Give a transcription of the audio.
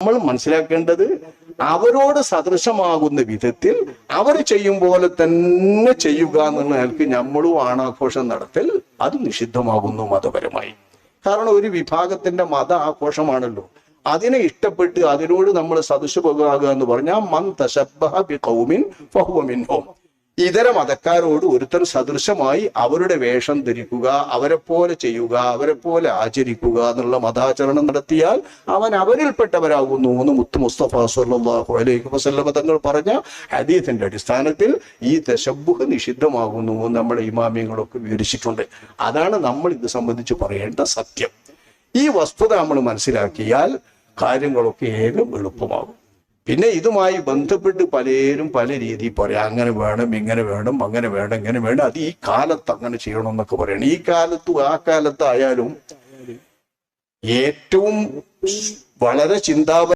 നമ്മൾ മനസ്സിലാക്കേണ്ടത് അവരോട് സദൃശമാകുന്ന വിധത്തിൽ അവർ ചെയ്യും പോലെ തന്നെ ചെയ്യുക എന്നുള്ള നിലക്ക് നമ്മളും ആണാഘോഷം നടത്തൽ അത് നിഷിദ്ധമാകുന്നു മതപരമായി. കാരണം ഒരു വിഭാഗത്തിന്റെ മത ആഘോഷമാണല്ലോ. അതിനെ ഇഷ്ടപ്പെട്ട് അതിനോട് നമ്മൾ സദൃശമാകുക എന്ന് പറഞ്ഞാൽ മൻ തശബ്ബഹ ബിഖൗമിൻ ഫഹുവ മിൻഹും. ഇതര മതക്കാരോട് ഒരുത്തർ സദൃശമായി അവരുടെ വേഷം ധരിക്കുക, അവരെ പോലെ ചെയ്യുക, അവരെ പോലെ ആചരിക്കുക എന്നുള്ള മതാചരണം നടത്തിയാൽ അവൻ അവരിൽപ്പെട്ടവരാകുന്നു എന്ന് മുത്ത് മുസ്തഫ സ്വല്ലല്ലാഹു അലൈഹി വസല്ലം തങ്ങൾ പറഞ്ഞ ഹദീസിന്റെ അടിസ്ഥാനത്തിൽ ഈ തശബ്ബുഹ് നിഷിദ്ധമാകുന്നു എന്ന് നമ്മുടെ ഇമാമിയങ്ങളൊക്കെ വിവരിച്ചിട്ടുണ്ട്. അതാണ് നമ്മൾ ഇത് സംബന്ധിച്ച് പറയേണ്ട സത്യം. ഈ വസ്തുത നമ്മൾ മനസ്സിലാക്കിയാൽ കാര്യങ്ങളൊക്കെ ഏകം എളുപ്പമാകും. പിന്നെ ഇതുമായി ബന്ധപ്പെട്ട് പലരും പല രീതിയിൽ പറയാം, അങ്ങനെ വേണം, ഇങ്ങനെ വേണം, അങ്ങനെ വേണം, ഇങ്ങനെ വേണം, അത് ഈ കാലത്ത് അങ്ങനെ ചെയ്യണം എന്നൊക്കെ പറയണം. ഈ കാലത്തും ആ കാലത്തായാലും ഏറ്റവും വളരെ ചിന്താപര